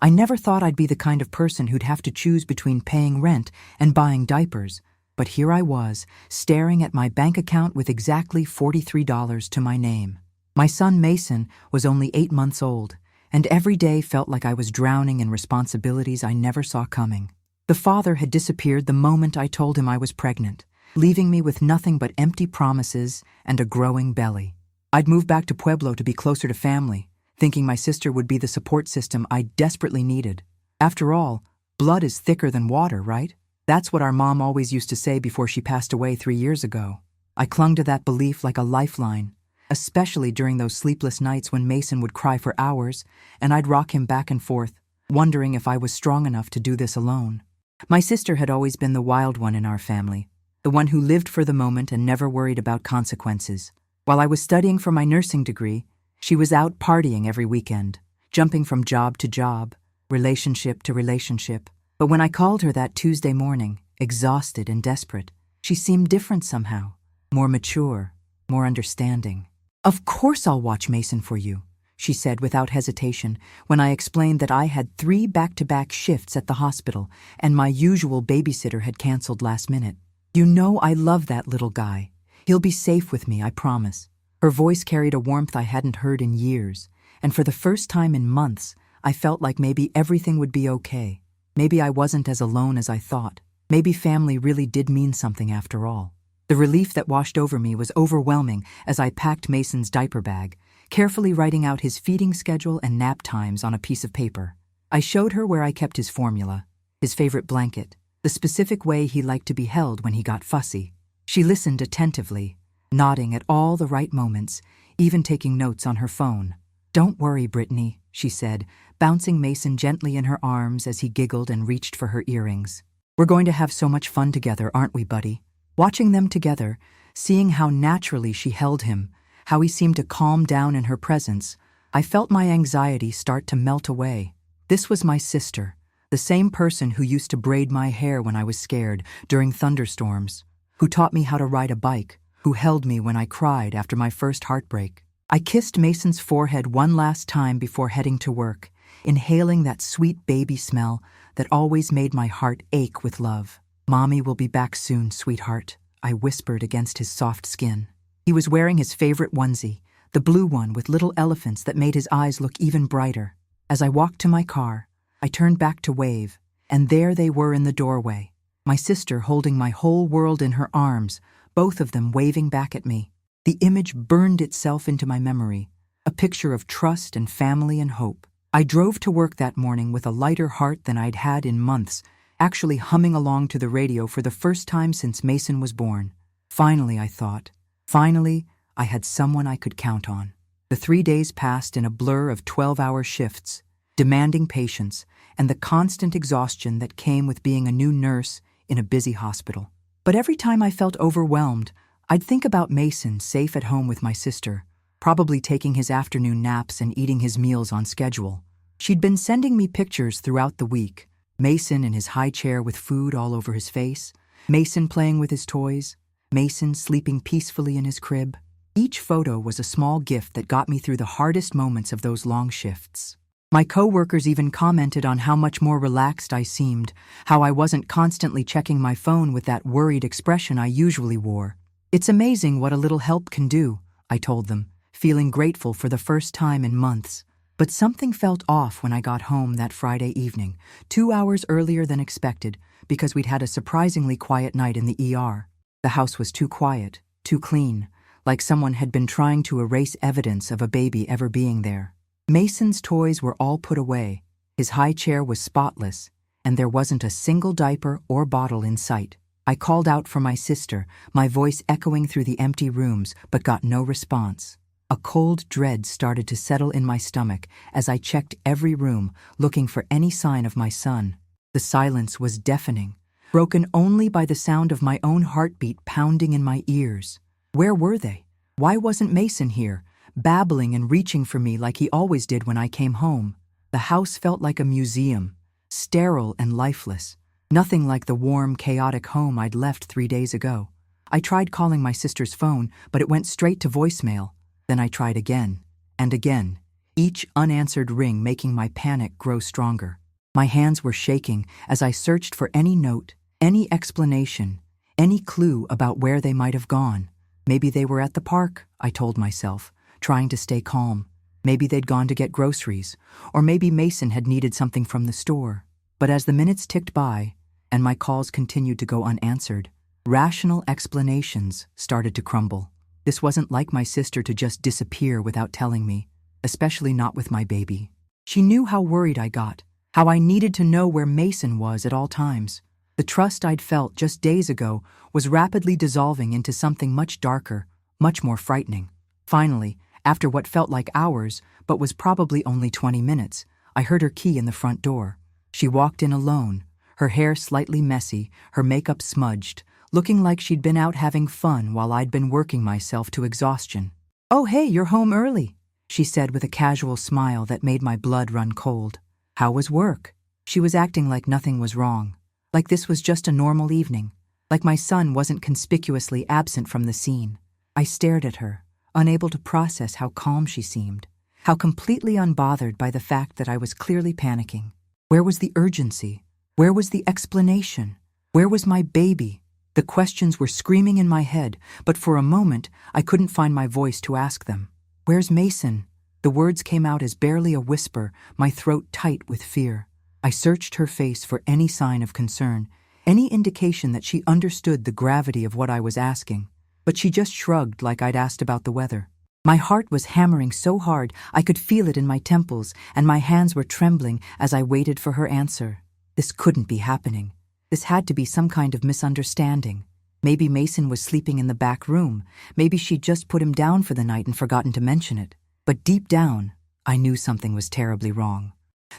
I never thought I'd be the kind of person who'd have to choose between paying rent and buying diapers, but here I was, staring at my bank account with exactly $43 to my name. My son Mason was only 8 months old, and every day felt like I was drowning in responsibilities I never saw coming. The father had disappeared the moment I told him I was pregnant, leaving me with nothing but empty promises and a growing belly. I'd moved back to Pueblo to be closer to family, thinking my sister would be the support system I desperately needed. After all, blood is thicker than water, right? That's what our mom always used to say before she passed away 3 years ago. I clung to that belief like a lifeline, especially during those sleepless nights when Mason would cry for hours and I'd rock him back and forth, wondering if I was strong enough to do this alone. My sister had always been the wild one in our family, the one who lived for the moment and never worried about consequences. While I was studying for my nursing degree, she was out partying every weekend, jumping from job to job, relationship to relationship. But when I called her that Tuesday morning, exhausted and desperate, she seemed different somehow, more mature, more understanding. "Of course I'll watch Mason for you," she said without hesitation when I explained that I had 3 back-to-back shifts at the hospital and my usual babysitter had canceled last minute. "You know I love that little guy. He'll be safe with me, I promise." Her voice carried a warmth I hadn't heard in years, and for the first time in months, I felt like maybe everything would be okay. Maybe I wasn't as alone as I thought. Maybe family really did mean something after all. The relief that washed over me was overwhelming as I packed Mason's diaper bag, carefully writing out his feeding schedule and nap times on a piece of paper. I showed her where I kept his formula, his favorite blanket, the specific way he liked to be held when he got fussy. She listened attentively, nodding at all the right moments, even taking notes on her phone. "Don't worry, Brittany," she said, bouncing Mason gently in her arms as he giggled and reached for her earrings. "We're going to have so much fun together, aren't we, buddy?" Watching them together, seeing how naturally she held him, how he seemed to calm down in her presence, I felt my anxiety start to melt away. This was my sister, the same person who used to braid my hair when I was scared during thunderstorms, who taught me how to ride a bike, who held me when I cried after my first heartbreak. I kissed Mason's forehead one last time before heading to work, inhaling that sweet baby smell that always made my heart ache with love. "Mommy will be back soon, sweetheart," I whispered against his soft skin. He was wearing his favorite onesie, the blue one with little elephants that made his eyes look even brighter. As I walked to my car, I turned back to wave, and there they were in the doorway, my sister holding my whole world in her arms, both of them waving back at me. The image burned itself into my memory, a picture of trust and family and hope. I drove to work that morning with a lighter heart than I'd had in months, actually humming along to the radio for the first time since Mason was born. Finally, I thought. Finally, I had someone I could count on. The 3 days passed in a blur of 12-hour shifts, demanding patience and the constant exhaustion that came with being a new nurse in a busy hospital. But every time I felt overwhelmed, I'd think about Mason safe at home with my sister, probably taking his afternoon naps and eating his meals on schedule. She'd been sending me pictures throughout the week, Mason in his high chair with food all over his face, Mason playing with his toys, Mason sleeping peacefully in his crib. Each photo was a small gift that got me through the hardest moments of those long shifts. My co-workers even commented on how much more relaxed I seemed, how I wasn't constantly checking my phone with that worried expression I usually wore. "It's amazing what a little help can do," I told them, feeling grateful for the first time in months. But something felt off when I got home that Friday evening, 2 hours earlier than expected, because we'd had a surprisingly quiet night in the ER. The house was too quiet, too clean, like someone had been trying to erase evidence of a baby ever being there. Mason's toys were all put away, his high chair was spotless, and there wasn't a single diaper or bottle in sight. I called out for my sister, my voice echoing through the empty rooms, but got no response. A cold dread started to settle in my stomach as I checked every room, looking for any sign of my son. The silence was deafening, broken only by the sound of my own heartbeat pounding in my ears. Where were they? Why wasn't Mason here, babbling and reaching for me like he always did when I came home? The house felt like a museum, sterile and lifeless. Nothing like the warm, chaotic home I'd left 3 days ago. I tried calling my sister's phone, but it went straight to voicemail. Then I tried again, and again. each unanswered ring making my panic grow stronger. My hands were shaking as I searched for any note, any explanation, any clue about where they might have gone. Maybe they were at the park, I told myself, trying to stay calm. Maybe they'd gone to get groceries, or maybe Mason had needed something from the store. But as the minutes ticked by, and my calls continued to go unanswered, rational explanations started to crumble. This wasn't like my sister to just disappear without telling me, especially not with my baby. She knew how worried I got, how I needed to know where Mason was at all times. The trust I'd felt just days ago was rapidly dissolving into something much darker, much more frightening. Finally, after what felt like hours, but was probably only 20 minutes, I heard her key in the front door. She walked in alone, her hair slightly messy, her makeup smudged, looking like she'd been out having fun while I'd been working myself to exhaustion. "Oh, hey, you're home early," she said with a casual smile that made my blood run cold. "How was work?" She was acting like nothing was wrong, like this was just a normal evening, like my son wasn't conspicuously absent from the scene. I stared at her, unable to process how calm she seemed, how completely unbothered by the fact that I was clearly panicking. Where was the urgency? Where was the explanation? Where was my baby? The questions were screaming in my head, but for a moment I couldn't find my voice to ask them. "Where's Mason?" The words came out as barely a whisper, my throat tight with fear. I searched her face for any sign of concern, any indication that she understood the gravity of what I was asking, but she just shrugged like I'd asked about the weather. My heart was hammering so hard I could feel it in my temples, and my hands were trembling as I waited for her answer. This couldn't be happening. This had to be some kind of misunderstanding. Maybe Mason was sleeping in the back room. Maybe she'd just put him down for the night and forgotten to mention it. But deep down, I knew something was terribly wrong.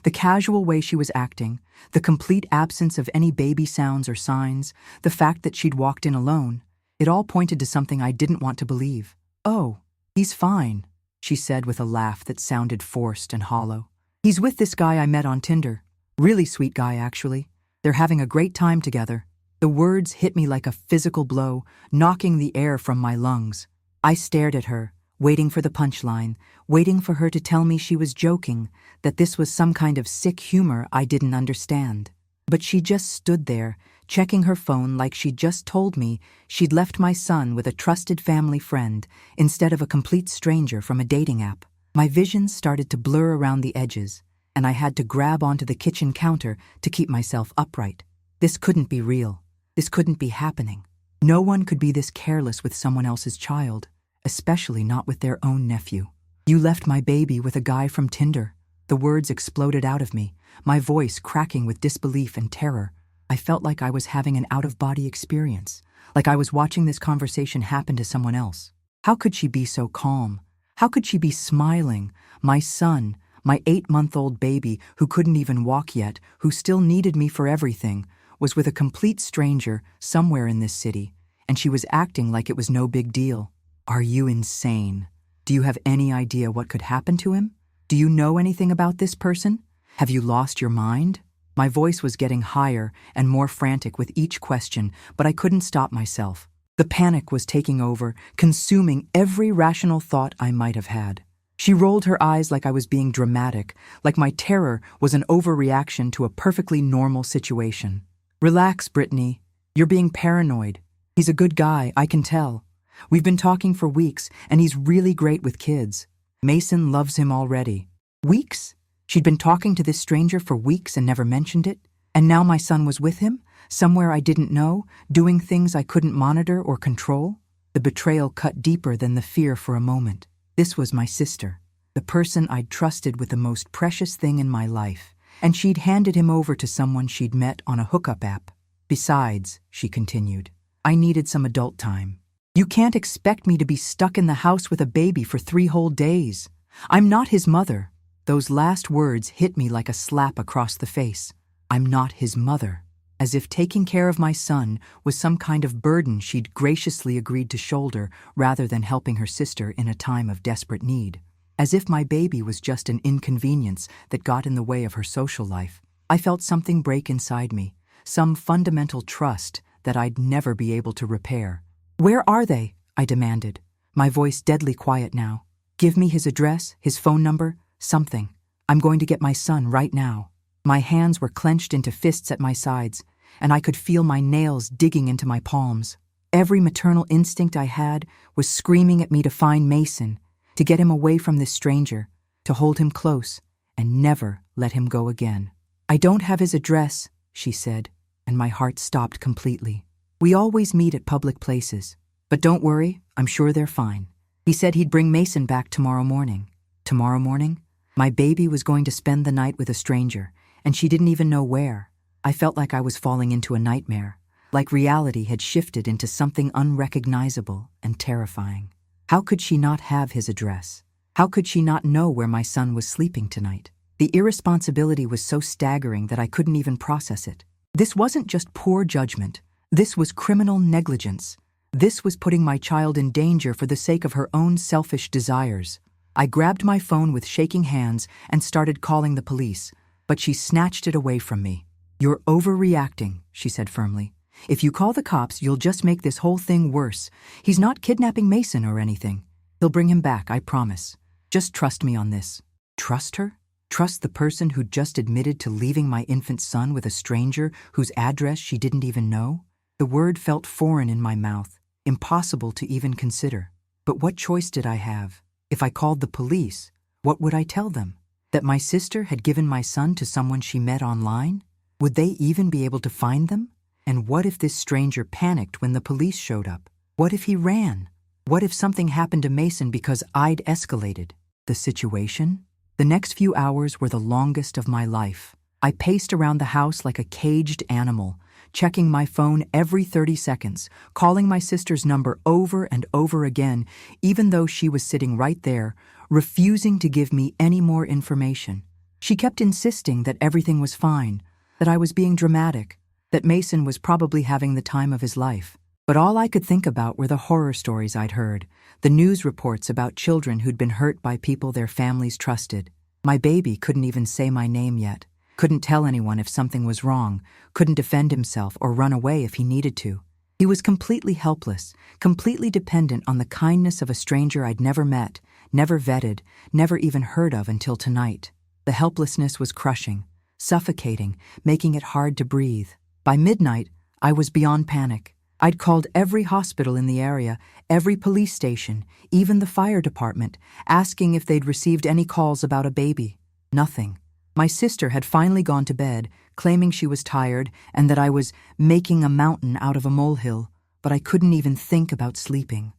The casual way she was acting, the complete absence of any baby sounds or signs, the fact that she'd walked in alone, it all pointed to something I didn't want to believe. "Oh, he's fine," she said with a laugh that sounded forced and hollow. "He's with this guy I met on Tinder. Really sweet guy, actually. They're having a great time together." The words hit me like a physical blow, knocking the air from my lungs. I stared at her, waiting for the punchline, waiting for her to tell me she was joking, that this was some kind of sick humor I didn't understand. But she just stood there, checking her phone like she'd just told me she'd left my son with a trusted family friend instead of a complete stranger from a dating app. My visions started to blur around the edges, and I had to grab onto the kitchen counter to keep myself upright. This couldn't be real. This couldn't be happening. No one could be this careless with someone else's child, especially not with their own nephew. "You left my baby with a guy from Tinder." The words exploded out of me, my voice cracking with disbelief and terror. I felt like I was having an out-of-body experience, like I was watching this conversation happen to someone else. How could she be so calm? How could she be smiling? My son, my 8-month-old baby who couldn't even walk yet, who still needed me for everything, was with a complete stranger somewhere in this city, and she was acting like it was no big deal. Are you insane? Do you have any idea what could happen to him? Do you know anything about this person? Have you lost your mind? My voice was getting higher and more frantic with each question, but I couldn't stop myself. The panic was taking over, consuming every rational thought I might have had. She rolled her eyes like I was being dramatic, like my terror was an overreaction to a perfectly normal situation. "Relax, Brittany. You're being paranoid. He's a good guy, I can tell. We've been talking for weeks, and he's really great with kids. Mason loves him already." Weeks? She'd been talking to this stranger for weeks and never mentioned it? And now my son was with him, somewhere I didn't know, doing things I couldn't monitor or control? The betrayal cut deeper than the fear for a moment. This was my sister, the person I'd trusted with the most precious thing in my life, and she'd handed him over to someone she'd met on a hookup app. "Besides," she continued, "I needed some adult time. You can't expect me to be stuck in the house with a baby for 3 whole days. I'm not his mother." Those last words hit me like a slap across the face. I'm not his mother. As if taking care of my son was some kind of burden she'd graciously agreed to shoulder rather than helping her sister in a time of desperate need. As if my baby was just an inconvenience that got in the way of her social life. I felt something break inside me, some fundamental trust that I'd never be able to repair. "Where are they?" I demanded, my voice deadly quiet now. "Give me his address, his phone number, Something. I'm going to get my son right now. My hands were clenched into fists at my sides, and I could feel my nails digging into my palms. Every maternal instinct I had was screaming at me to find Mason, to get him away from this stranger, to hold him close, and never let him go again. I don't have his address, she said, and my heart stopped completely. We always meet at public places. But don't worry, I'm sure they're fine. He said he'd bring Mason back tomorrow morning. Tomorrow morning? My baby was going to spend the night with a stranger, and she didn't even know where. I felt like I was falling into a nightmare, like reality had shifted into something unrecognizable and terrifying. How could she not have his address? How could she not know where my son was sleeping tonight? The irresponsibility was so staggering that I couldn't even process it. This wasn't just poor judgment. This was criminal negligence. This was putting my child in danger for the sake of her own selfish desires. I grabbed my phone with shaking hands and started calling the police, but she snatched it away from me. "You're overreacting," she said firmly. "If you call the cops, you'll just make this whole thing worse. He's not kidnapping Mason or anything. He'll bring him back, I promise. Just trust me on this." Trust her? Trust the person who'd just admitted to leaving my infant son with a stranger whose address she didn't even know? The word felt foreign in my mouth, impossible to even consider. But what choice did I have? If I called the police, what would I tell them? That my sister had given my son to someone she met online? Would they even be able to find them? And what if this stranger panicked when the police showed up? What if he ran? What if something happened to Mason because I'd escalated the situation? The next few hours were the longest of my life. I paced around the house like a caged animal, checking my phone every 30 seconds, calling my sister's number over and over again, even though she was sitting right there, refusing to give me any more information. She kept insisting that everything was fine, that I was being dramatic, that Mason was probably having the time of his life. But all I could think about were the horror stories I'd heard, the news reports about children who'd been hurt by people their families trusted. My baby couldn't even say my name yet, couldn't tell anyone if something was wrong, couldn't defend himself or run away if he needed to. He was completely helpless, completely dependent on the kindness of a stranger I'd never met, never vetted, never even heard of until tonight. The helplessness was crushing, suffocating, making it hard to breathe. By midnight, I was beyond panic. I'd called every hospital in the area, every police station, even the fire department, asking if they'd received any calls about a baby. Nothing. My sister had finally gone to bed, claiming she was tired and that I was making a mountain out of a molehill, but I couldn't even think about sleeping.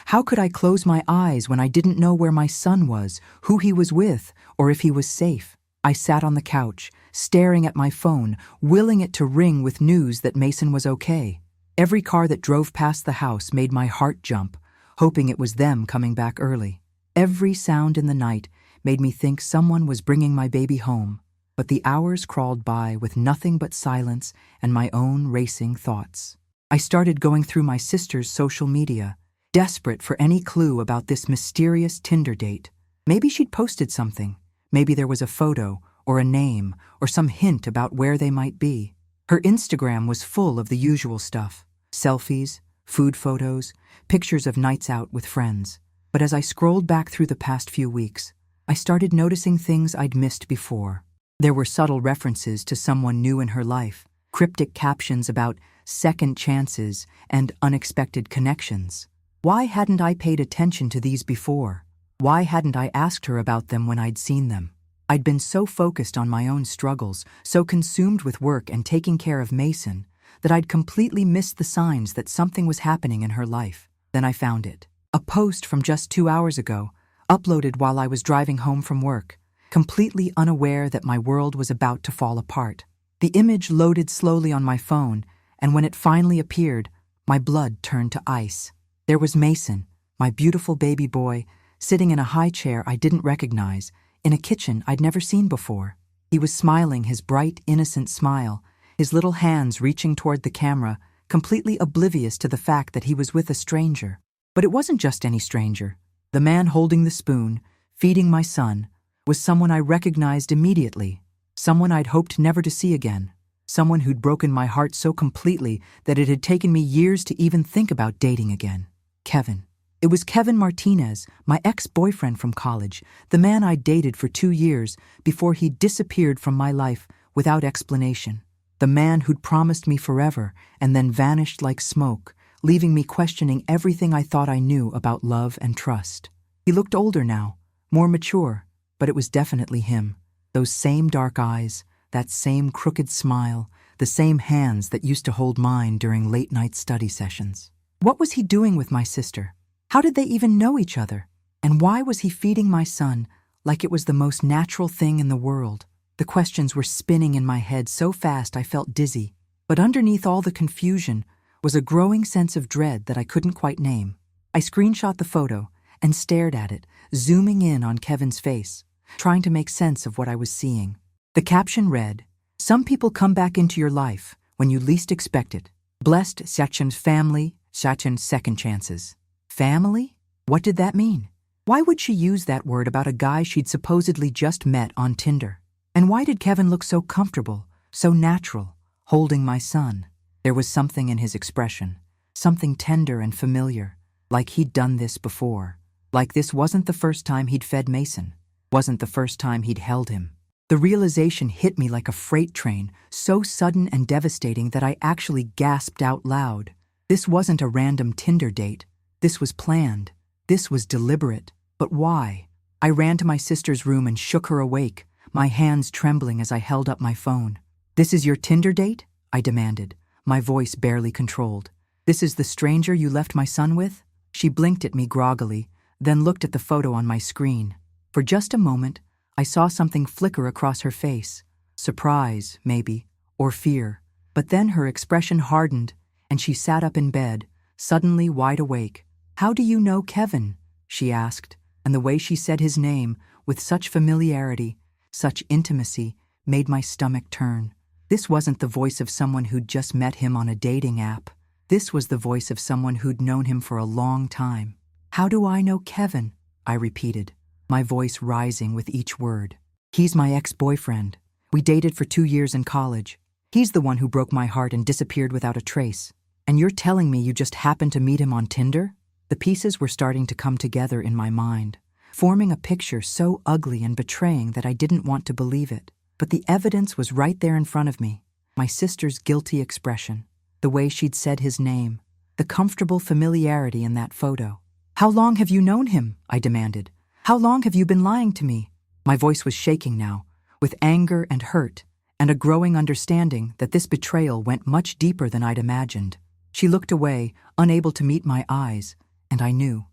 How could I close my eyes when I didn't know where my son was, who he was with, or if he was safe? I sat on the couch, staring at my phone, willing it to ring with news that Mason was okay. Every car that drove past the house made my heart jump, hoping it was them coming back early. Every sound in the night made me think someone was bringing my baby home, but the hours crawled by with nothing but silence and my own racing thoughts. I started going through my sister's social media, desperate for any clue about this mysterious Tinder date. Maybe she'd posted something. Maybe there was a photo or a name or some hint about where they might be. Her Instagram was full of the usual stuff: selfies, food photos, pictures of nights out with friends. But as I scrolled back through the past few weeks, I started noticing things I'd missed before. There were subtle references to someone new in her life, cryptic captions about second chances and unexpected connections. Why hadn't I paid attention to these before? Why hadn't I asked her about them when I'd seen them? I'd been so focused on my own struggles, so consumed with work and taking care of Mason, that I'd completely missed the signs that something was happening in her life. Then I found it. A post from just 2 hours ago, uploaded while I was driving home from work, completely unaware that my world was about to fall apart. The image loaded slowly on my phone, and when it finally appeared, my blood turned to ice. There was Mason, my beautiful baby boy, sitting in a high chair I didn't recognize, in a kitchen I'd never seen before. He was smiling his bright, innocent smile, his little hands reaching toward the camera, completely oblivious to the fact that he was with a stranger. But it wasn't just any stranger. The man holding the spoon, feeding my son, was someone I recognized immediately, someone I'd hoped never to see again, someone who'd broken my heart so completely that it had taken me years to even think about dating again. Kevin. It was Kevin Martinez, my ex-boyfriend from college, the man I dated for 2 years before he disappeared from my life without explanation. The man who'd promised me forever and then vanished like smoke, leaving me questioning everything I thought I knew about love and trust. He looked older now, more mature, but it was definitely him. Those same dark eyes, that same crooked smile, the same hands that used to hold mine during late-night study sessions. What was he doing with my sister? How did they even know each other? And why was he feeding my son like it was the most natural thing in the world? The questions were spinning in my head so fast I felt dizzy. But underneath all the confusion was a growing sense of dread that I couldn't quite name. I screenshot the photo and stared at it, zooming in on Kevin's face, trying to make sense of what I was seeing. The caption read, "Some people come back into your life when you least expect it. Blessed Sachin's family, Sachin's second chances." Family? What did that mean? Why would she use that word about a guy she'd supposedly just met on Tinder? And why did Kevin look so comfortable, so natural, holding my son? There was something in his expression, something tender and familiar, like he'd done this before. Like this wasn't the first time he'd fed Mason, wasn't the first time he'd held him. The realization hit me like a freight train, so sudden and devastating that I actually gasped out loud. This wasn't a random Tinder date. This was planned. This was deliberate. But why? I ran to my sister's room and shook her awake, my hands trembling as I held up my phone. "This is your Tinder date?" I demanded, my voice barely controlled. "This is the stranger you left my son with?" She blinked at me groggily, then looked at the photo on my screen. For just a moment, I saw something flicker across her face. Surprise, maybe, or fear. But then her expression hardened, and she sat up in bed, suddenly wide awake. "How do you know Kevin?" she asked, and the way she said his name, with such familiarity, such intimacy, made my stomach turn. This wasn't the voice of someone who'd just met him on a dating app. This was the voice of someone who'd known him for a long time. "How do I know Kevin?" I repeated, my voice rising with each word. "He's my ex-boyfriend. We dated for 2 years in college. He's the one who broke my heart and disappeared without a trace. And you're telling me you just happened to meet him on Tinder?" The pieces were starting to come together in my mind, forming a picture so ugly and betraying that I didn't want to believe it. But the evidence was right there in front of me. My sister's guilty expression, the way she'd said his name, the comfortable familiarity in that photo. "How long have you known him?" I demanded. "How long have you been lying to me?" My voice was shaking now, with anger and hurt, and a growing understanding that this betrayal went much deeper than I'd imagined. She looked away, unable to meet my eyes, and I knew.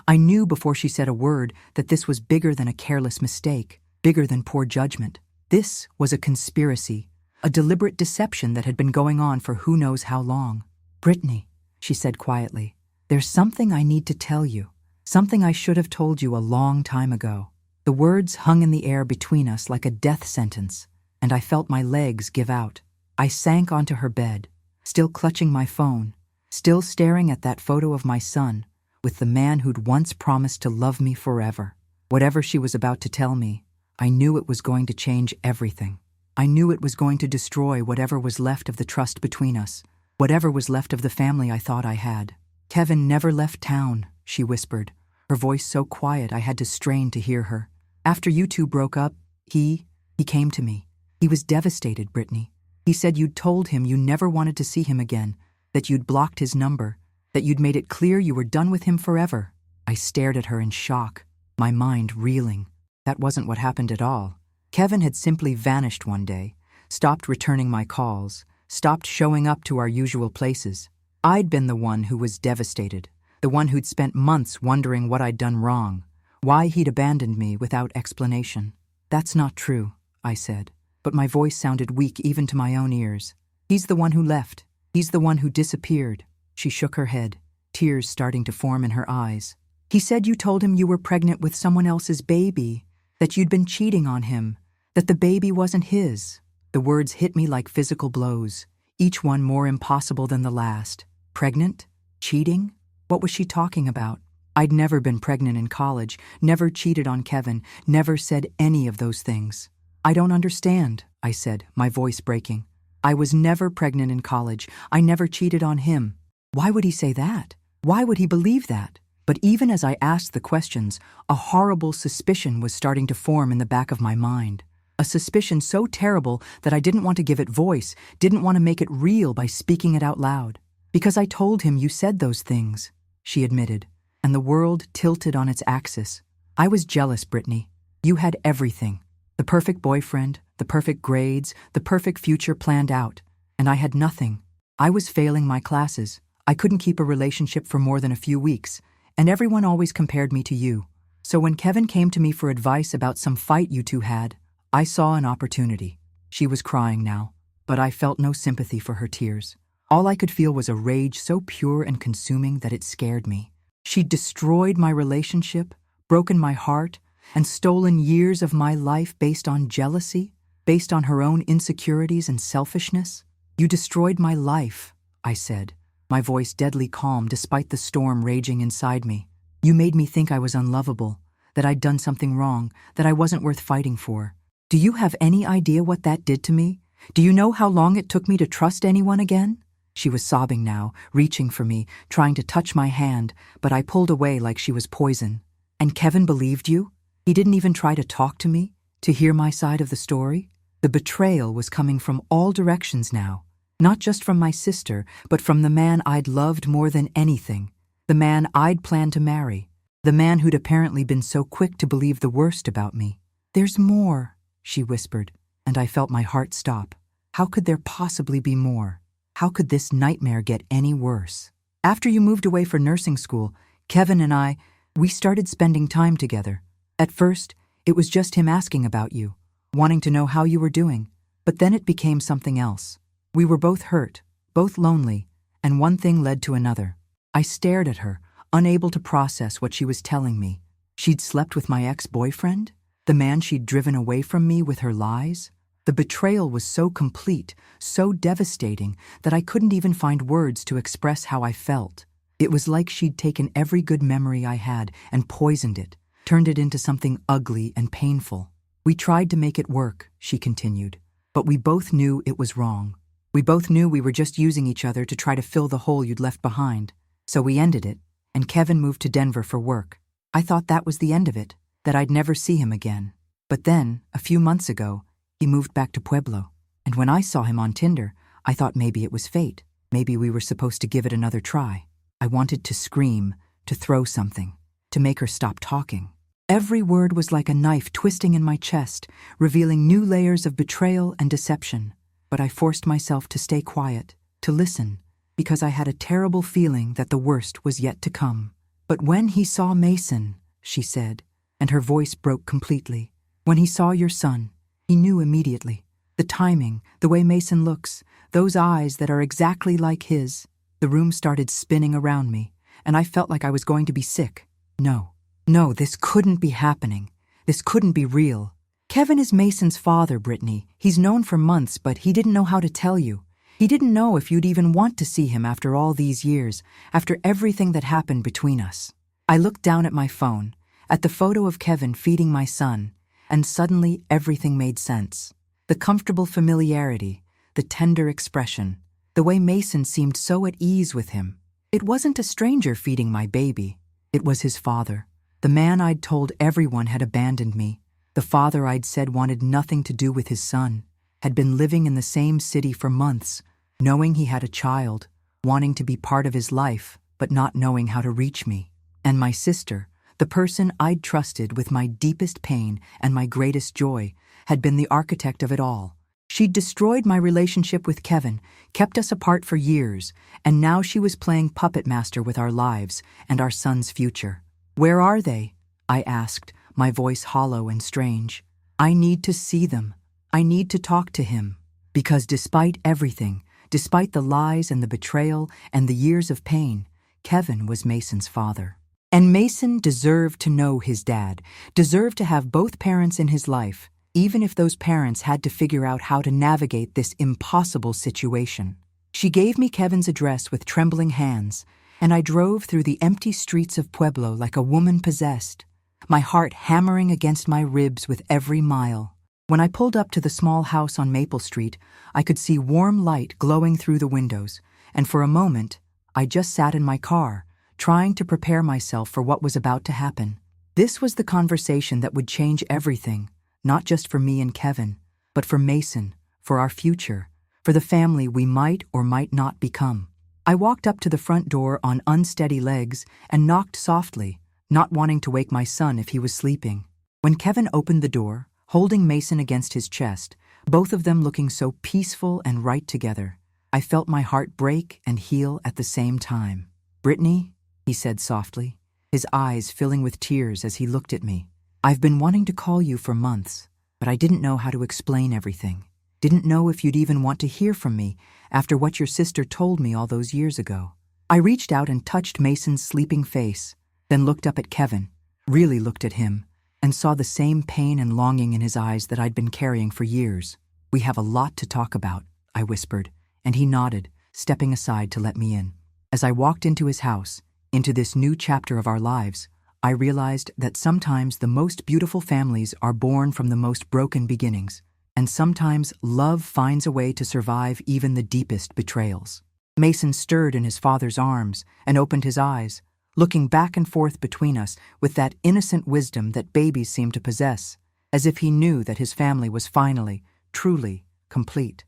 I knew before she said a word that this was bigger than a careless mistake, bigger than poor judgment. This was a conspiracy, a deliberate deception that had been going on for who knows how long. "Brittany," she said quietly, "there's something I need to tell you, something I should have told you a long time ago." The words hung in the air between us like a death sentence, and I felt my legs give out. I sank onto her bed, still clutching my phone, still staring at that photo of my son, with the man who'd once promised to love me forever. Whatever she was about to tell me, I knew it was going to change everything. I knew it was going to destroy whatever was left of the trust between us, whatever was left of the family I thought I had. "Kevin never left town," she whispered, her voice so quiet I had to strain to hear her. "After you two broke up, he came to me. He was devastated, Brittany. He said you'd told him you never wanted to see him again, that you'd blocked his number, that you'd made it clear you were done with him forever." I stared at her in shock, my mind reeling. That wasn't what happened at all. Kevin had simply vanished one day, stopped returning my calls, stopped showing up to our usual places. I'd been the one who was devastated, the one who'd spent months wondering what I'd done wrong, why he'd abandoned me without explanation. "That's not true," I said, but my voice sounded weak even to my own ears. "He's the one who left. He's the one who disappeared." She shook her head, tears starting to form in her eyes. "He said you told him you were pregnant with someone else's baby, that you'd been cheating on him, that the baby wasn't his." The words hit me like physical blows, each one more impossible than the last. Pregnant? Cheating? What was she talking about? I'd never been pregnant in college, never cheated on Kevin, never said any of those things. "I don't understand," I said, my voice breaking. "I was never pregnant in college. I never cheated on him." Why would he say that? Why would he believe that? But even as I asked the questions, a horrible suspicion was starting to form in the back of my mind. A suspicion so terrible that I didn't want to give it voice, didn't want to make it real by speaking it out loud. Because I told him you said those things, she admitted, and the world tilted on its axis. I was jealous, Brittany. You had everything. The perfect boyfriend, the perfect grades, the perfect future planned out. And I had nothing. I was failing my classes. I couldn't keep a relationship for more than a few weeks, and everyone always compared me to you. So when Kevin came to me for advice about some fight you two had, I saw an opportunity. She was crying now, but I felt no sympathy for her tears. All I could feel was a rage so pure and consuming that it scared me. She'd destroyed my relationship, broken my heart, and stolen years of my life based on jealousy, based on her own insecurities and selfishness. You destroyed my life, I said, my voice deadly calm despite the storm raging inside me. You made me think I was unlovable, that I'd done something wrong, that I wasn't worth fighting for. Do you have any idea what that did to me? Do you know how long it took me to trust anyone again? She was sobbing now, reaching for me, trying to touch my hand, but I pulled away like she was poison. And Kevin believed you? He didn't even try to talk to me, to hear my side of the story? The betrayal was coming from all directions now. Not just from my sister, but from the man I'd loved more than anything. The man I'd planned to marry. The man who'd apparently been so quick to believe the worst about me. There's more, she whispered, and I felt my heart stop. How could there possibly be more? How could this nightmare get any worse? After you moved away for nursing school, Kevin and we started spending time together. At first, it was just him asking about you, wanting to know how you were doing, but then it became something else. We were both hurt, both lonely, and one thing led to another. I stared at her, unable to process what she was telling me. She'd slept with my ex-boyfriend? The man she'd driven away from me with her lies? The betrayal was so complete, so devastating, that I couldn't even find words to express how I felt. It was like she'd taken every good memory I had and poisoned it, turned it into something ugly and painful. We tried to make it work, she continued, but we both knew it was wrong. We both knew we were just using each other to try to fill the hole you'd left behind. So we ended it, and Kevin moved to Denver for work. I thought that was the end of it, that I'd never see him again. But then, a few months ago, he moved back to Pueblo, and when I saw him on Tinder, I thought maybe it was fate. Maybe we were supposed to give it another try. I wanted to scream, to throw something, to make her stop talking. Every word was like a knife twisting in my chest, revealing new layers of betrayal and deception. But I forced myself to stay quiet, to listen, because I had a terrible feeling that the worst was yet to come. But when he saw Mason, she said, and her voice broke completely. When he saw your son, he knew immediately. The timing, the way Mason looks, those eyes that are exactly like his. The room started spinning around me, and I felt like I was going to be sick. No, this couldn't be happening. This couldn't be real. Kevin is Mason's father, Brittany. He's known for months, but he didn't know how to tell you. He didn't know if you'd even want to see him after all these years, after everything that happened between us. I looked down at my phone, at the photo of Kevin feeding my son, and suddenly everything made sense. The comfortable familiarity, the tender expression, the way Mason seemed so at ease with him. It wasn't a stranger feeding my baby. It was his father. The man I'd told everyone had abandoned me. The father I'd said wanted nothing to do with his son, had been living in the same city for months, knowing he had a child, wanting to be part of his life, but not knowing how to reach me. And my sister, the person I'd trusted with my deepest pain and my greatest joy, had been the architect of it all. She'd destroyed my relationship with Kevin, kept us apart for years, and now she was playing puppet master with our lives and our son's future. Where are they? I asked, my voice hollow and strange. I need to see them. I need to talk to him. Because despite everything, despite the lies and the betrayal and the years of pain, Kevin was Mason's father. And Mason deserved to know his dad, deserved to have both parents in his life, even if those parents had to figure out how to navigate this impossible situation. She gave me Kevin's address with trembling hands, and I drove through the empty streets of Pueblo like a woman possessed, my heart hammering against my ribs with every mile. When I pulled up to the small house on Maple Street, I could see warm light glowing through the windows, and for a moment, I just sat in my car, trying to prepare myself for what was about to happen. This was the conversation that would change everything, not just for me and Kevin, but for Mason, for our future, for the family we might or might not become. I walked up to the front door on unsteady legs and knocked softly, not wanting to wake my son if he was sleeping. When Kevin opened the door, holding Mason against his chest, both of them looking so peaceful and right together, I felt my heart break and heal at the same time. "Brittany," he said softly, his eyes filling with tears as he looked at me. "I've been wanting to call you for months, but I didn't know how to explain everything. Didn't know if you'd even want to hear from me after what your sister told me all those years ago." I reached out and touched Mason's sleeping face, then looked up at Kevin, really looked at him, and saw the same pain and longing in his eyes that I'd been carrying for years. "We have a lot to talk about," I whispered, and he nodded, stepping aside to let me in. As I walked into his house, into this new chapter of our lives, I realized that sometimes the most beautiful families are born from the most broken beginnings, and sometimes love finds a way to survive even the deepest betrayals. Mason stirred in his father's arms and opened his eyes, looking back and forth between us with that innocent wisdom that babies seem to possess, as if he knew that his family was finally, truly complete.